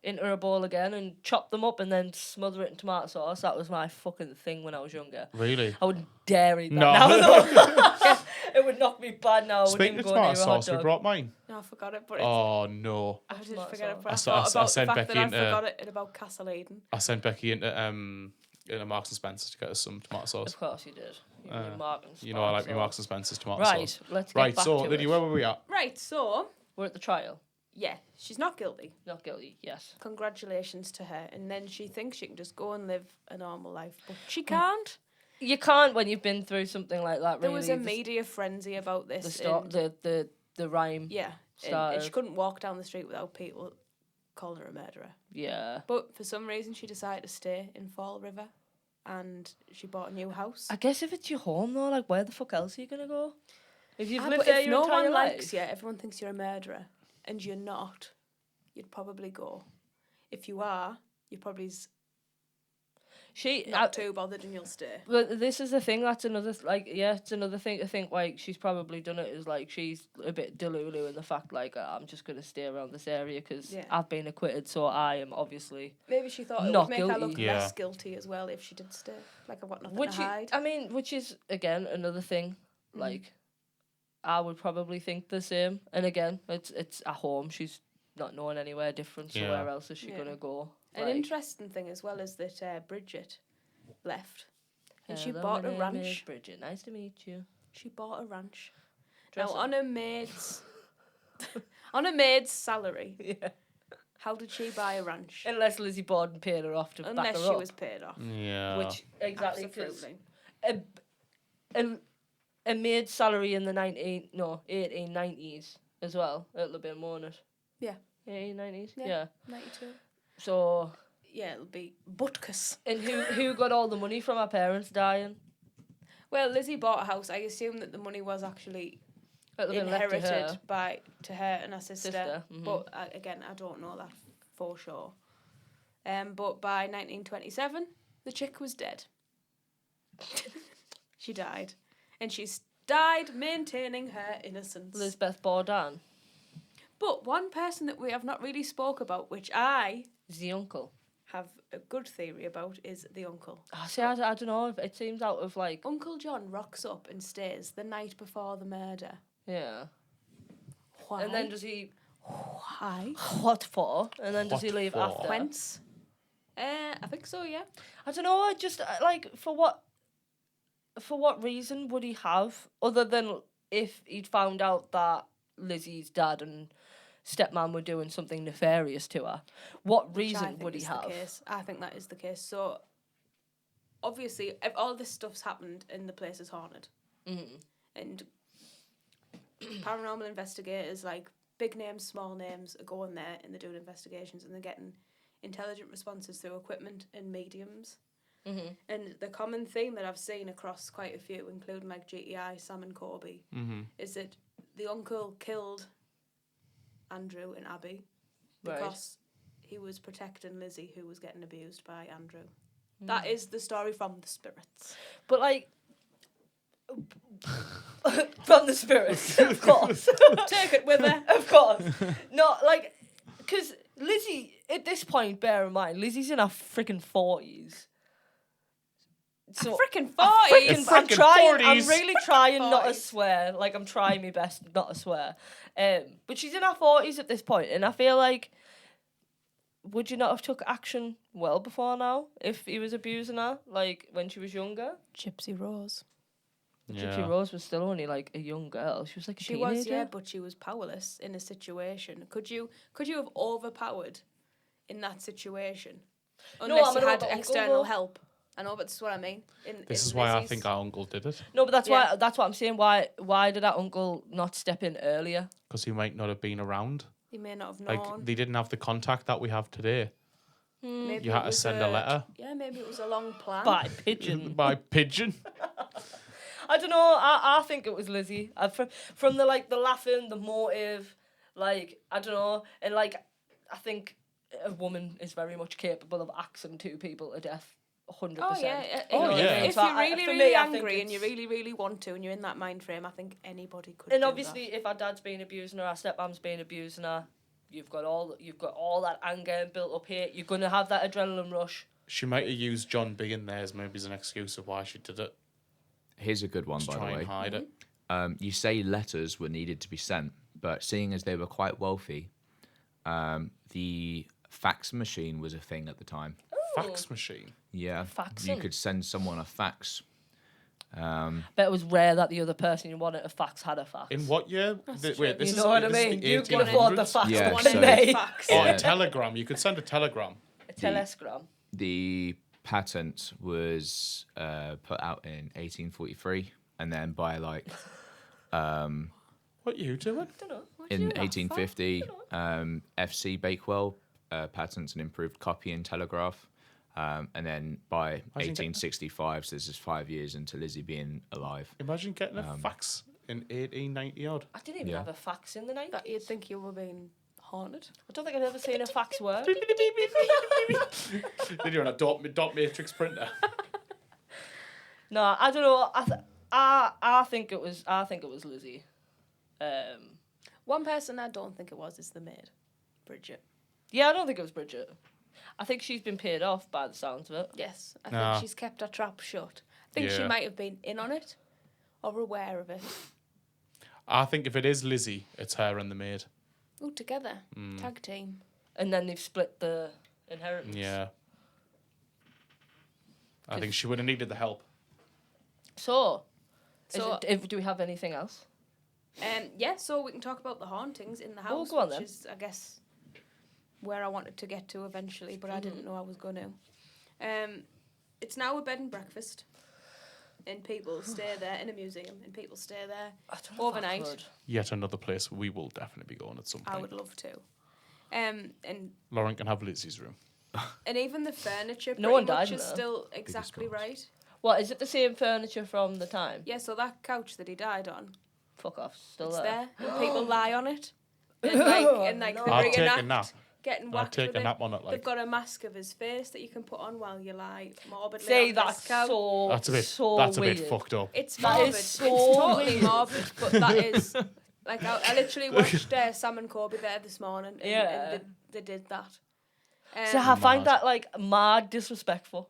into a bowl again and chop them up and then smother it in tomato sauce. That was my fucking thing when I was younger. Really? I wouldn't dare eat that No. now, though. It would knock me bad now. I Speaking wouldn't of even go near tomato a hot sauce, we dog. brought mine. No, I forgot it, but it's, Oh, no. I did Tomato forget it, sauce. but I I thought about the sent fact Becky that I into- forgot it in about Castle Eden. I sent Becky into Marks and Spencer's to get us some tomato sauce. Of course you did. You, Mark and You know I like Spark my Marks and Spencer's tomato Right, sauce. let's get Right, back so to Lydia, it. where were we at? Right, so, We're at the trial. yeah, she's not guilty. Not guilty, yes. Congratulations to her. And then she thinks she can just go and live a normal life, but she can't. You can't when you've been through something like that, There really. was a media frenzy about this. The start, the rhyme. Yeah, and started. she couldn't walk down the street without people calling her a murderer. Yeah. But for some reason, she decided to stay in Fall River, and she bought a new house. I guess if it's your home though, like where the fuck else are you gonna go? If you've lived But there if your no entire one life. likes you, everyone thinks you're a murderer, and you're not, you'd probably go. If you are, you're probably She not too bothered, and you'll stay. But this is the thing. That's another it's another thing to think. Like she's probably done it is like she's a bit delulu in the fact like I'm just gonna stay around this area because Yeah. I've been acquitted, so I am obviously. Maybe she thought it Not would make her look guilty. Yeah. less guilty as well if she did stay. Like I've got nothing Which to hide. which is again another thing. Like, I would probably think the same. And again, it's at home. She's not knowing anywhere different. So Yeah. where else is she Yeah. gonna go? An Like, interesting thing as well is that Bridget left, and she "Hello, bought my a name is ranch. Bridget. Nice to meet you. She bought a ranch. Dress Now up. on a maid's on a maid's salary, Yeah. how did she buy a ranch? Unless Lizzie Borden paid her off to back Unless her she up. was paid off. Yeah. Which exactly 'cause Absolutely. a maid salary in the 1890s as well. It'll be more on it. Yeah. 1890s. Yeah. Yeah. 92. So Yeah, it'll be Butkus. and who got all the money from her parents dying? Well, Lizzie bought a house. I assume that the money was actually It'll have been left to inherited her. to her and her sister. Mhm. But again, I don't know that for sure. But by 1927, the chick was dead. She died, and she's died maintaining her innocence. Lisbeth Borden But one person that we have not really spoke about, which I is the uncle. have a good theory about, is the uncle. Oh, see, I don't know. It seems out of like Uncle John rocks up and stays the night before the murder. yeah. Why? And then does he Why? what for? And then does What he leave for? after? Whence? I think so, yeah. I don't know. I just like for what reason would he have other than if he'd found out that Lizzie's dad and stepmom were doing something nefarious to her? What Which I reason think would he is have? The case. I think that is the case. So, obviously, if all this stuff's happened and the place is haunted, and paranormal investigators, like big names, small names, are going there and they're doing investigations and they're getting intelligent responses through equipment and mediums. And the common theme that I've seen across quite a few, including like GTI, Sam and Corby, is that the uncle killed Andrew and Abby because he was protecting Lizzie, who was getting abused by Andrew. That is the story from the spirits. But like from the spirits, of course. Take it with her. Of course. Not like because Lizzie at this point, bear in mind, Lizzie's in her freaking 40s. So Freaking 40s. I'm trying. 40s. I'm really trying not to 40s. swear. Like I'm trying my best not to swear. But she's in her 40s at this point, and I feel like, would you not have took action well before now if he was abusing her, like when she was younger? Gypsy Rose. Gypsy Rose was still only like a young girl. She was like a She teenager. was, yeah, but she was powerless in a situation. Could you have overpowered in that situation? Unless I'm you on had about uncle, external though. help. I know, but this is what I mean. This in is why I Lizzie's- think our uncle did it. No, but that's Yeah. why. That's what I'm saying. Why did that uncle not step in earlier? Because he might not have been around. He may not have Like, known. they didn't have the contact that we have today. Maybe You it had to was send a letter. Yeah, maybe it was a long plan. By pigeon. By pigeon. I don't know. I think it was Lizzie. From the like the laughing, the motive, like I don't know, and like I think a woman is very much capable of axing two people to death. 100%. Oh yeah, Oh, yeah. If So you're really, for really me, I think angry and you it's- really, really want to, and you're in that mind frame, I think anybody could. And do obviously, if our dad's been abusing her, our stepmom's been abusing her, You've got all that anger built up here. You're gonna have that adrenaline rush. She might have used John being there as maybe as an excuse of why she did it. Here's a good one, To by try the way. and hide it. You say letters were needed to be sent, but seeing as they were quite wealthy, the fax machine was a thing at the time. Fax machine. Yeah, Faxing. you could send someone a fax. But it was rare that the other person you wanted a fax had a fax. In what year? Wait, this You is know what I this is mean? the You can afford the 1800s? fax Yeah, back so- in the day. Fax. Oh, a telegram. You could send a telegram. A telegram. The patent was put out in 1843, and then by like What are you doing? I don't know. in 1850, FC Bakewell patents an improved copy and telegraph. And then by Imagine 1865, so this is 5 years into Lizzie being alive. Imagine getting a fax in 1890 odd. I didn't even Yeah. have a fax in the 90s. That you'd think you were being haunted. I don't think I've ever seen a fax work. Did you on a dot matrix printer? No, I don't know. I think it was Lizzie. One person I don't think it was is the maid, Bridget. Yeah, I don't think it was Bridget. I think she's been paid off by the sounds of it. Yes, I Nah. think she's kept her trap shut. I think she Yeah. might have been in on it or aware of it. I think if it is Lizzie, it's her and the maid. Oh, together. Tag team. And then they've split the inheritance. Yeah. I think she would have needed the help. So, So- do we have anything else? Yeah, so we can talk about the hauntings in the house, go on which then. is, I guess, where I wanted to get to eventually, but I didn't know I was going to. It's now a bed and breakfast, and people stay there in a museum, and people stay there I don't know if I overnight. could. Yet another place we will definitely be going at some point. I would love to. And Lauren can have Lizzie's room. even the furniture pretty No one much died in is there. still exactly scars. right. What, is it the same furniture from the time? Yeah, so that couch that he died on, Fuck off, still it's there. there. And people lie on it. And like No. they I'd take a reenact nap. getting I'd whacked take with a it. nap on it. They've Like got a mask of his face that you can put on while you lie morbidly See, on that's this couch. so that's a bit. so that's weird. a bit fucked up. It's That morbid. is so it's totally weird. morbid, but that is like I literally watched Sam and Kobe there this morning, and, Yeah. and they did that. So I find Mad. that like mad disrespectful.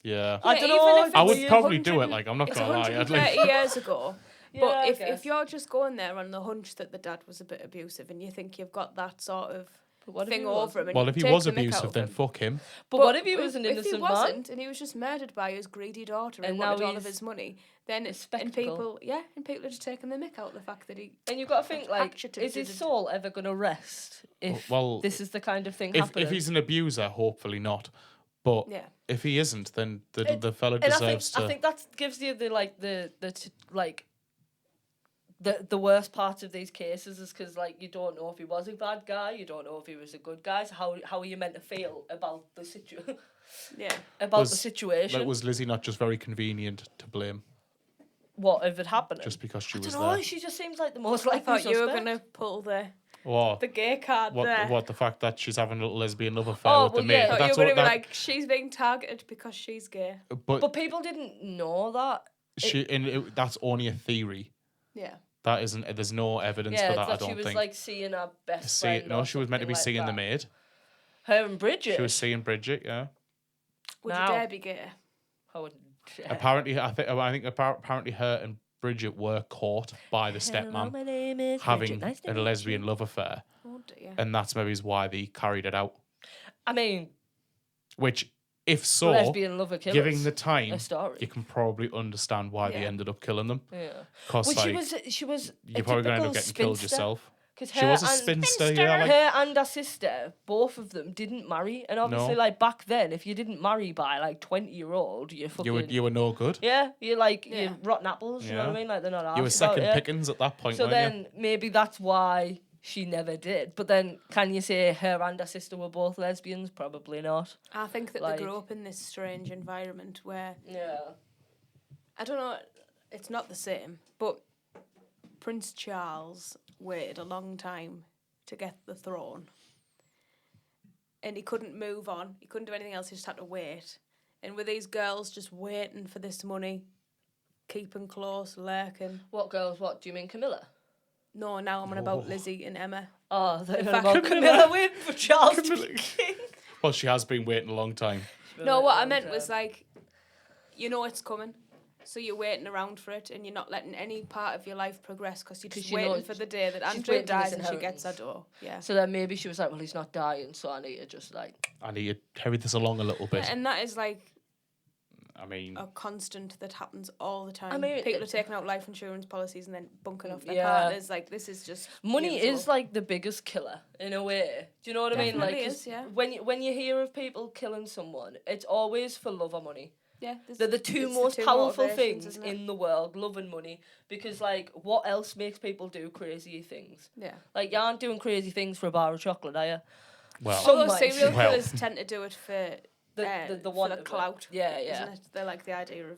Yeah. I Yeah, don't even know. if I it's would probably do it. 100 Like I'm not It's gonna lie. I'd 130 like. years ago. Yeah, But I if guess. you're just going there on the hunch that the dad was a bit abusive and you think you've got that sort of But what if thing he over wasn't? him, and Well, you if he take was the mick out abusive, of then him. fuck him. But what if he was an if innocent he man? wasn't and he was just murdered by his greedy daughter And and now wanted all of he's his money, then a and spectacle. people are just taking the mick out of the fact that he. And you've got to think, like, Hatchet is his did it. soul ever going to rest if Well, this is the kind of thing If happening? he's an abuser, hopefully not. But Yeah. if he isn't, then It- the fella and I think deserves to. I think that gives you the worst part of these cases is because like you don't know if he was a bad guy, you don't know if he was a good guy. So how are you meant to feel about the Yeah. about Was- the situation? Like, was Lizzie not just very convenient to blame What if it happened? just because she I was don't know. there? She just seems like the most I likely thought you were suspect. gonna pull the What? gay card there. What the fact that she's having a little lesbian love affair Oh, with the well, maid? yeah. I But thought you that's were gonna what be that. like, she's being targeted because she's gay. But people didn't know that. That's only a theory. Yeah. That isn't. There's no evidence Yeah, for that. I that don't she was think. like seeing her best See, friend. no, or she was meant to be something seeing like the that. maid. Her and Bridget. She was seeing Bridget. Yeah. Would Now. you dare be gay? I wouldn't. Apparently, apparently her and Bridget were caught by the Hello, stepmom my name is having Bridget. Nice to a meet lesbian you. love affair, Oh dear. and that's maybe why they carried it out. I mean, Which, if so, lesbian lover killers. giving the time, a story. you can probably understand why they Yeah. ended up killing them. Yeah. Because Well, like, she was. you're probably going to end up getting killed yourself. Because She was a spinster, yeah. Like, her and her sister, both of them didn't marry, and obviously, No. like back then, if you didn't marry by like 20-year-old, you're fucking. you were no good. Yeah, you're like Yeah. you're rotten apples. You know what I Yeah. mean? Like they're not. You were arsed about second it. pickings at that point, So weren't then maybe that's why she never did. But then, can you say her and her sister were both lesbians? Probably not. I think that Like- they grew up in this strange environment where Yeah. I don't know. It's not the same, but Prince Charles waited a long time to get the throne, and he couldn't move on. He couldn't do anything else. He just had to wait. And with these girls just waiting for this money, keeping close, lurking. What girls? What do you mean, Camilla? No, now I'm on about Lizzie and Emma. Oh, they're In about fact, Camilla waiting for Charles to be king. Well, she has been waiting a long time. No, what I meant was like, you know it's coming, so you're waiting around for it, and you're not letting any part of your life progress because you're just waiting for the day that Andrew waiting for this dies and she gets her inheritance. door. Yeah. So then maybe she was like, well, he's not dying, so I need to just like... I need to hurry this along a little bit. And that is like I mean, a constant that happens all the time. I mean, people are taking out life insurance policies and then bunking off their Yeah. partners. Like, this is just Money usual. is like the biggest killer in a way. Do you know what I mean? Like, Definitely 'cause is, yeah. when you hear of people killing someone, it's always for love or money. Yeah, They're the two it's most two powerful motivations, things isn't it? in the world, love and money. Because, like, what else makes people do crazy things? Yeah. Like, you aren't doing crazy things for a bar of chocolate, are you? well, Some Although might. serial Well. killers tend to do it for The for want the of it. clout. Yeah, yeah. Isn't it? They like the idea of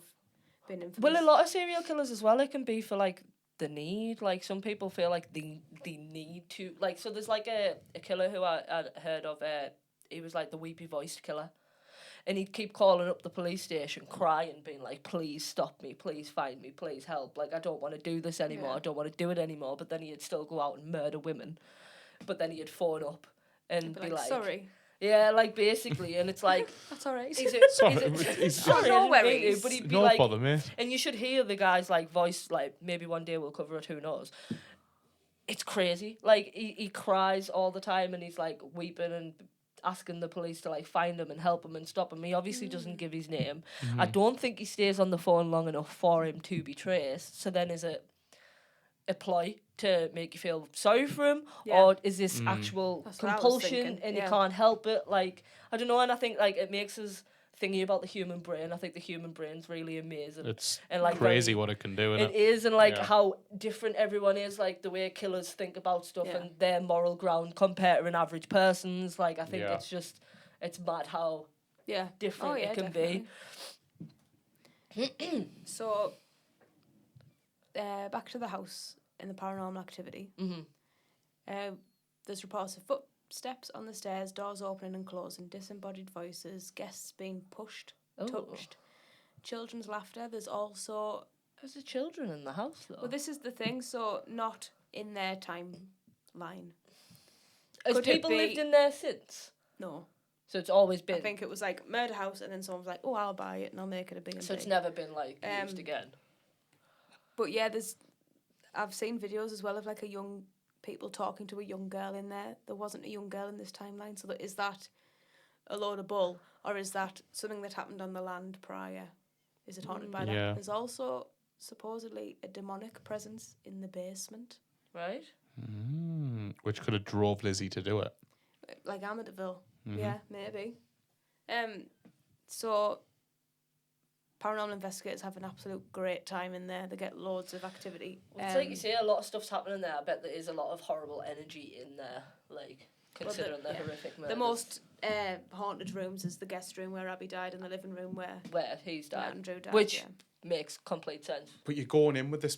being infamous. Well, a lot of serial killers as well, it can be for, like, the need. Like, some people feel like they need to... Like, so there's, like, a killer who I heard of. He was, like, the weepy-voiced killer. And he'd keep calling up the police station, crying, being like, please stop me, please find me, please help. Like, I don't want to do this anymore. Yeah. I don't want to do it anymore. But then he'd still go out and murder women. But then he'd phone up and be like... sorry. Yeah, like, basically. And it's like... That's all right. sorry, Sorry, No I didn't mean to, worries. but he'd be no like... bother, mate. And you should hear the guy's, like, voice, like, maybe one day we'll cover it, who knows. It's crazy. Like, he cries all the time and he's, like, weeping and asking the police to, like, find him and help him and stop him. He obviously doesn't give his name. I don't think he stays on the phone long enough for him to be traced. So then is it a ploy to make you feel sorry for him? Yeah. Or is this actual That's what I was compulsion thinking, and yeah. you can't help it? Like, I don't know. And I think, like, it makes us thingy about the human brain. I think the human brain's really amazing. It's and like crazy what it can do, it isn't it? is, and like Yeah. how different everyone is, like the way killers think about stuff Yeah. and their moral ground compared to an average person's. Like, I think Yeah. it's mad how Yeah. different it can definitely. be. So, back to the house in the paranormal activity. Mm-hmm. There's reports of footsteps on the stairs, doors opening and closing, disembodied voices, guests being pushed, touched, children's laughter. There's also... There's the children in the house, though. Well, this is the thing, so not in their timeline. Has could it people be- lived in there since? No. So it's always been. I think it was like murder house and then someone was like, oh, I'll buy it and I'll make it a B&B. So it's never been, like, used again. But yeah, I've seen videos as well of like people talking to a young girl in there. There wasn't a young girl in this timeline, so is that a load of bull, or is that something that happened on the land prior? Is it haunted by that? Yeah. There's also supposedly a demonic presence in the basement, Right? Which could have drove Lizzie to do it. like Amityville. Yeah, maybe. So paranormal investigators have an absolute great time in there. They get loads of activity. Well, it's like you say, a lot of stuff's happening there. I bet there is a lot of horrible energy in there, like, considering the horrific murders. The most haunted rooms is the guest room where Abby died and the living room where where he's died. Andrew died. Which yeah. makes complete sense. But you're going in with this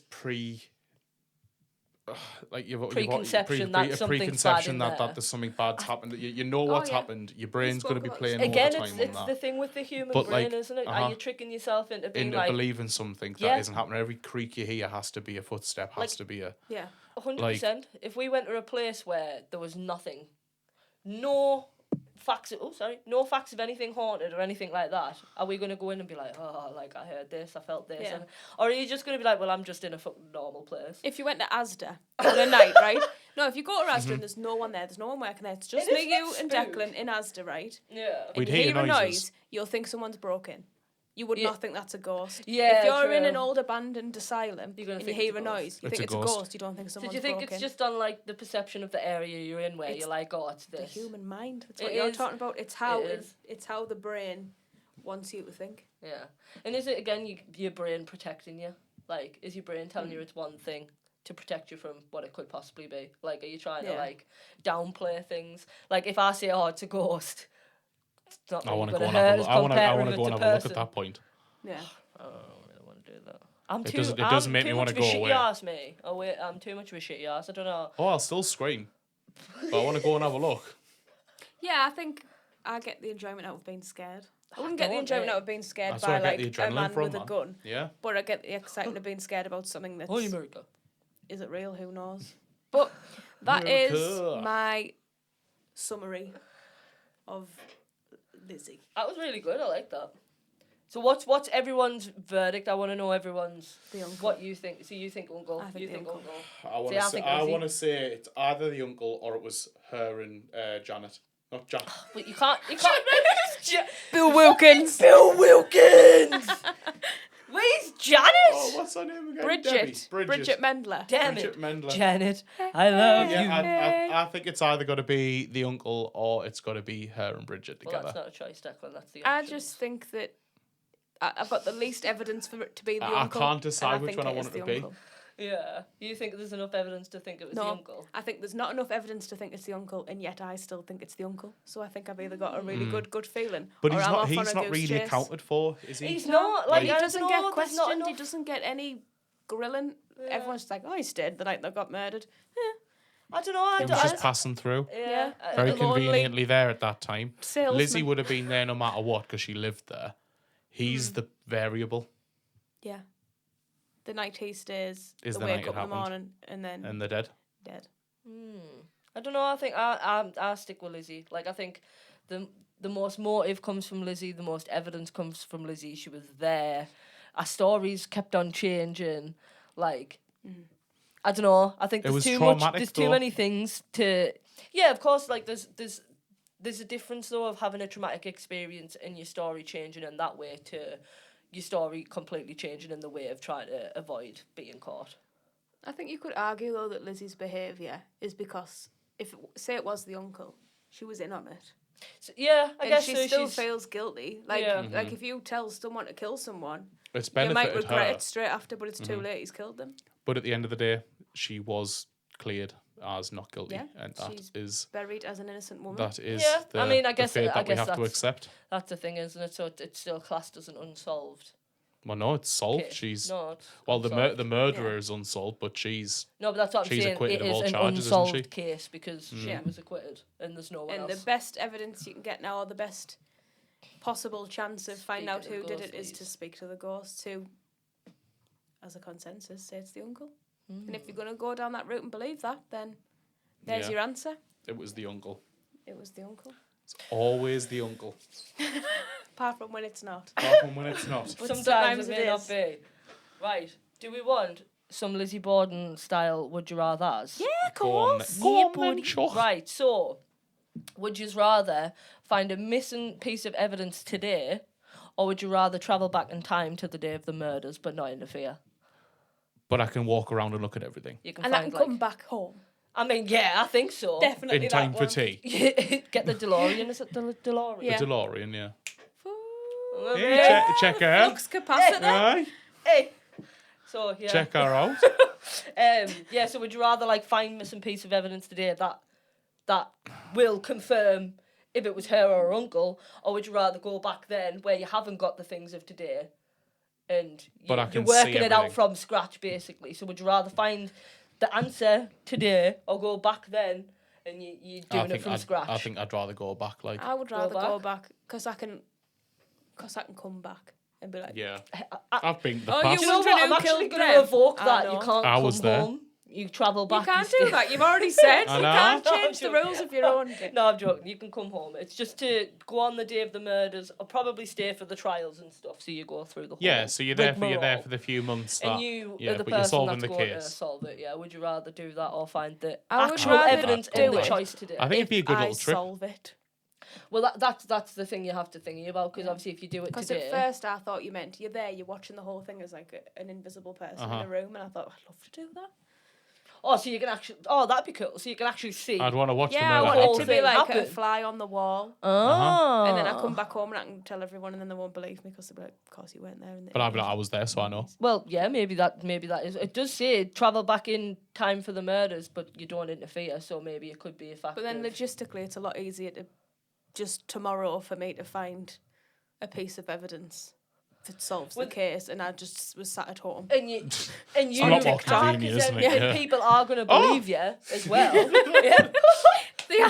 Preconception that something's preconception bad in that there. there's something bad's happened. You know what's yeah. happened. Your brain's spoke going to be about playing this. Again, overtime it's on the that. thing with the human But, brain, like, isn't it? Are you tricking yourself into being Into like believing something that Yeah. isn't happening. Every creak you hear has to be a footstep, has Like- to be a... Yeah. 100%? If we went to a place where there was nothing, no facts of anything haunted or anything like that, are we going to go in and be like, oh, like, I heard this, I felt this? Yeah. Or are you just going to be like, well, I'm just in a fucking normal place? If you went to Asda on a night, right? No, if you go to Asda and there's no one there, there's no one working there, it's just It me, you, is and spook. Declan in Asda, right? Yeah. And We'd you hear hear a noises. noise, you'll think someone's broken. You would Yeah. not think that's a ghost. Yeah, if you're in true. an old abandoned asylum You're gonna and you think hear it's a a ghost. noise, you It's think a it's a ghost. ghost. You don't think So someone's do you think broken. it's just on, like, the perception of the area you're in where It's you're like, oh, it's the this? human mind? That's It what you're is. talking about. It's how It is. it's how the brain wants you to think. Yeah. And is it, again, your brain protecting you? Like, is your brain telling you it's one thing to protect you from what it could possibly be? Like, are you trying to, Yeah. like, downplay things? Like, if I say, oh, it's a ghost, it's not I really want to go gonna and have hurt a us look. I want compared to if go and it's have a look person. at that point. Yeah. I don't really want to do that. I'm It too, doesn't make me too wanna much of a go shitty away. ass, me. Oh, wait, I'm too much of a shitty ass. I don't know. Oh, I'll still scream. But I want to go and have a look. Yeah, I think I get the enjoyment out of being scared. I wouldn't get the don't, enjoyment eh? out of being scared That's where by I get like the a adrenaline man from, with a man. gun, Yeah. but I get the excitement of being scared about something that's Holy America. is it real? Who knows? But that is America. my summary of Lizzie. That was really good. I like that. So what's everyone's verdict? I want to know everyone's The uncle. what you think. So you think uncle? I think you the think uncle. uncle? I want to say it's either the uncle or it was her and Janet. Not Janet. But you can't. Bill Wilkins. Bill Wilkins. Where's Janet? Oh, what's her name again? Bridget. Debbie. Bridget Mendler. Damn Bridget it, Mendler. Janet. I love you. Yeah, I think it's either got to be the uncle or it's got to be her and Bridget Well, together. that's not a choice, Declan. That's the I option. just think that I've got the least evidence for it to be the I uncle. can't decide and which think one I is want it to the be. uncle. Yeah. You think there's enough evidence to think it was No. the uncle? I think there's not enough evidence to think it's the uncle, and yet I still think it's the uncle. So I think I've either got a really good feeling, But or he's I'm not. off on He's a not goose really chase. accounted for, is he? He's not. Like, He I doesn't don't get know, there's not questioned. He enough- doesn't get any grilling. Yeah. Everyone's just like, oh, he's dead the night they got murdered. I don't know. I He was don't. just passing through. Yeah. Very lonely conveniently there at that time. Salesman. Lizzie would have been there no matter what because she lived there. He's the variable Yeah. The night he stays, Is they the wake night it up in the happened. morning, and then and they're dead. dead. I don't know. I think I stick with Lizzie. Like, I think the most motive comes from Lizzie. The most evidence comes from Lizzie. She was there. Our stories kept on changing. Like, I don't know. I think It there's was too much. traumatic, There's too though. many things to. Yeah, of course. Like, there's a difference though of having a traumatic experience and your story changing in that way to your story completely changing in the way of trying to avoid being caught. I think you could argue though that Lizzie's behaviour is because say it was the uncle, she was in on it, So, yeah, I and guess she so. still She's feels guilty. Like Yeah. like if you tell someone to kill someone, It's you might benefited regret her, it straight after, but it's too late. He's killed them. but at the end of the day, she was cleared as not guilty, Yeah, and that she's is Buried as an innocent woman. that is Yeah, the, I mean, I the guess- fate I that we guess have to that's- accept. that's the thing, isn't it? So it's still classed as an unsolved. Well, no, it's solved. case. She's No, it's well, unsolved. the murderer is unsolved, but she's No, but that's what I'm she's saying. acquitted It of is all an charges, isn't unsolved she? case because she Yeah. was acquitted, and there's no one And else. the best evidence you can get now, or the best possible chance of finding Speak out to the who did ghost, it, is to please. speak to the ghost, who, as a consensus, say it's the uncle. And if you're going to go down that route and believe that, then there's Yeah. your answer. It was the uncle. It was the uncle. It's always the uncle, Apart from when it's not. apart from when it's not. But Sometimes sometimes it it may not is. be. Right. Do we want some Lizzie Borden style would you rather's? Yeah, of Go on, course. then. Go on then, Chuck. Right, so would you rather find a missing piece of evidence today, or would you rather travel back in time to the day of the murders but not interfere? But I can walk around and look at everything You can And I find can like come back home. I mean, yeah, I think so. Definitely in time that for one. tea. Get the DeLorean, is it the DeLorean? Yeah. The DeLorean, yeah. Full Hey, check her out. flux capacitor. Aye, Hey. So yeah. check her out. Yeah, so would you rather like find missing piece of evidence today that will confirm if it was her or her uncle, or would you rather go back then where you haven't got the things of today and But I you're can working see it out everything. from scratch basically? So would you rather find the answer today or go back then and you're doing it from scratch? I think I'd rather go back. Like, I would rather back? go back because I can come back and be like, yeah, I've been to the Oh, past. Do you know wondering what? I'm who actually killed going to them? revoke I that. know. You can't I come was there. home. You travel back. you can't stay. do that. You've already said I you know. can't No, I'm change the joking. rules of your own. No, I'm joking. You can come home. It's just to go on the day of the murders, or probably stay for the trials and stuff. So you go through the whole. Yeah, so you're there rigmarole. for the few months. That, And you yeah, are the but you're person solving that's the going to case. solve it. Yeah. Would you rather do that or find the I would actual rather evidence do in the it. choice today? I think it'd be a good I little trip. solve it. Well, that's the thing you have to think about because obviously if you do it Because today, at first I thought you meant you're there, you're watching the whole thing as like an invisible person in a room, and I thought I'd love to do that. so you can actually, that'd be cool. So you can actually see. I'd want to watch Yeah, I the want murder it whole to happen. be thing like a happen. fly on the wall, Oh. and then I come back home and I can tell everyone, and then they won't believe me because they'll be like, "Of course you weren't there." But I'd be like, I was there, so I know. Well, yeah, maybe that is. It does say travel back in time for the murders, but you don't interfere. So maybe it could be a fact. But then logistically, it's a lot easier to just tomorrow for me to find a piece of evidence that solves the case, and I just was sat at home. and you a lot more TikTok, convenient, isn't it? and Yeah. people are going to Oh! believe you as well. Yeah.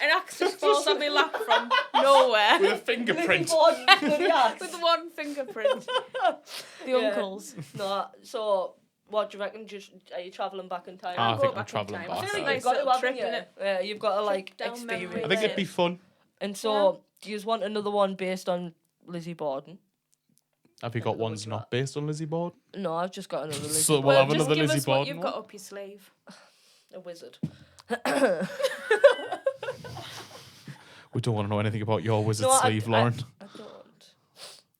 An axe just falls on my lap from nowhere With a fingerprint. Bloody axe. with one fingerprint. The Yeah. uncles. No, so What do you reckon? Are you travelling back in time? I I'll think go I'm back in travelling time. back. I I feel feel like like nice you've got to, little haven't you? trip, innit? Yeah, you've got to like Trip down memory experience I think it'd it. be fun. And so, do you want another one based on Lizzie Borden? Have you got Another ones one not based on Lizzie Borden? No, I've just got another Lizzie So Borden. we'll have just another give Lizzie us what Borden you've one. got up your sleeve. A wizard. We don't want to know anything about your wizard No, sleeve, Lauren. I don't.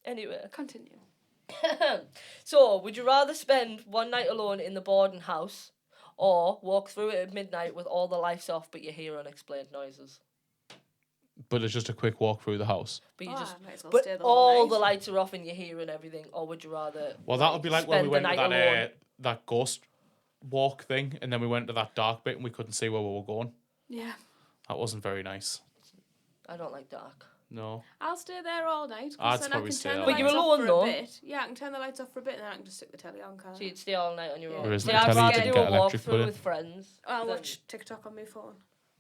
Anyway. Continue. So, would you rather spend one night alone in the Borden house or walk through it at midnight with all the lights off but you hear unexplained noises? But it's just a quick walk through the house. But you just might as well but stay the all whole the night. lights are off and you're hearing everything, or would you rather Well, that would be like when we spend went the to night alone? that ghost walk thing, and then we went to that dark bit and we couldn't see where we were going. Yeah. That wasn't very nice. I don't like dark. No. I'll stay there all night. 'Cause I'd then I probably can stay turn the all But lights you're off alone, for though. a bit. Yeah, I can turn the lights off for a bit and then I can just stick the telly on, can't So I? you'd stay all night on your Yeah. own. There isn't See, a I'd telly, you rather didn't do get a electric put walkthrough in. with friends. I'll than- watch TikTok on my phone.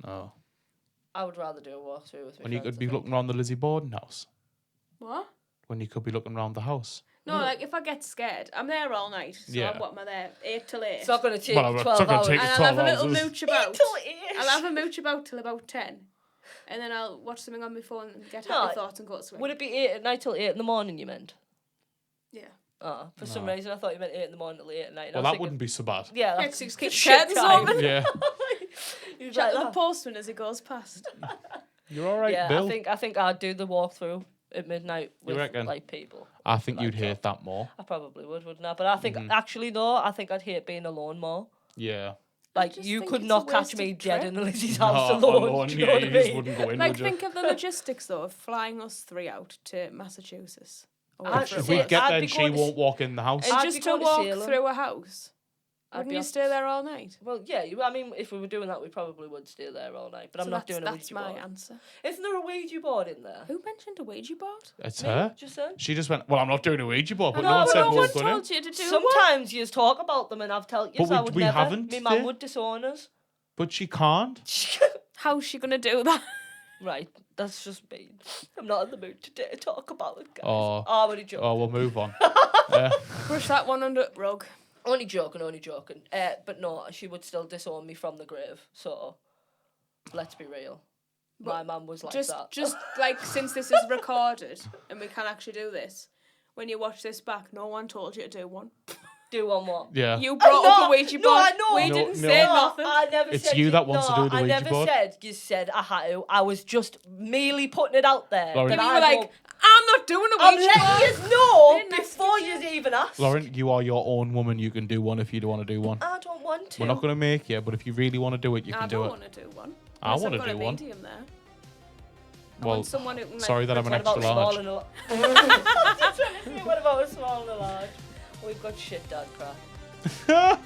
No. I would rather do a walkthrough with my When you friends, could I be think. looking around the Lizzie Borden house. What? When you could be looking around the house. No, like if I get scared, I'm there all night. So Yeah. what am I there? 8 till 8. It's not going to take Well, you it's 12 not gonna hours. take and you I'll 12 have a little hours. mooch about. Till 8. I'll have a mooch about till about 10. And then I'll watch something on my phone and get No, happy thoughts and go to sleep. Would it be 8 at night till 8 in the morning, you meant? Yeah. Oh, for some No. reason I thought you meant 8 in the morning till 8 at night. and I Well, was that thinking, wouldn't be so bad. Yeah, Yeah, that's 'cause you just keep shit curtains time. open. Yeah. You'd Chat like to the that. postman as he goes past. You're all right, Yeah, Bill. I think I'd do the walkthrough at midnight with reckon? like people. I think Like you'd hate that. that more. I probably would, wouldn't I? But I think actually though, I think I'd hate being alone more. Yeah. Like just you think could it's a not catch wasted me dead trip. in the Lizzie's No, house alone. Do you know yeah, what I you just mean? wouldn't go in, Like, would you? think of the logistics, though, of flying us 3 out to Massachusetts. Or I'd whatever say- If we it was. get I'd there be and she going to won't walk in the house. And I'd just be to going to walk Salem. through a house. I'd Wouldn't be you off- stay there all night? Well, yeah. I mean, if we were doing that, we probably would stay there all night. But I'm So not doing a that's Ouija my board. answer. Isn't there a Ouija board in there? Who mentioned a Ouija board? It's Me? her. Just then. She just went, well, I'm not doing a Ouija board, but No, no one but said no we one were going told you to do one. Sometimes you talk about them, and I've told you, But so I we- would we never. haven't, My mum dear. would disown us. But she can't. How's she going to do that? Right, that's just mean. I'm not in the mood today to talk about it, guys. Oh. I'm only joking. Oh, we'll move on. Brush that one under the rug. Only joking. But no, she would still disown me from the grave. So, let's be real. My mum was like that. Just like, since this is recorded and we can actually do this, when you watch this back, no one told you to do one. Do one what? Yeah. You brought up a Ouija board. I know. We No, didn't no. say No, nothing. I never It's said you that wants to do the I Ouija never board. said you said I had to. I was just merely putting it out there. Lauren- that Then you I were like, don't- I'm not doing a I'm Ouija letting board. you know Didn't ask before you. you even asked. Lauren, you are your own woman. You can do one if you don't want to do one. I don't want to. We're not going to make you, but if you really want to do it, you I can don't do it. want to do one. I Unless wanna I've got do a one. medium there. I Well, want someone who can, like, sorry that I'm an What about extra small large. and a large? Just trying to see what about a small and a large? We've got shit dad crap. Yeah.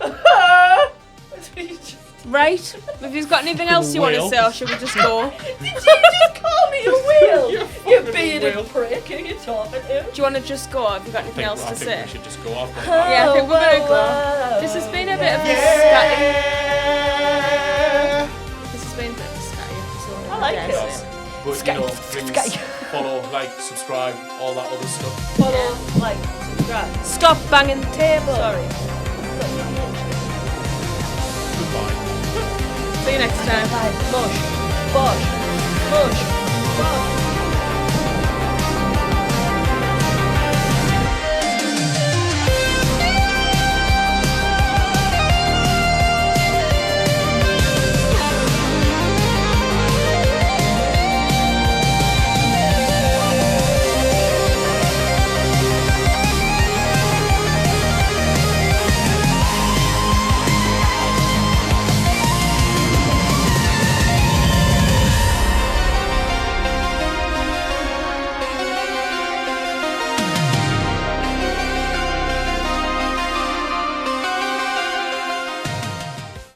That's what you just- Right. If you've got anything else you want to Whale. say, or should we just go? Did you just call me a whale? You fucking bearded whale. prick. Who are you talking to? Do you want to just go? Have you got anything else I to think say? we should just go off. Yeah, I think we're gonna go. This has been a bit of a scatty. This has been a bit of a scatty episode. I like guess, it. yeah. But, you know, please follow, like, subscribe, all that other stuff. Follow, like, subscribe. Stop banging the table. Sorry. Goodbye. See you next time. Mush. Bosh. Mush. Bosh.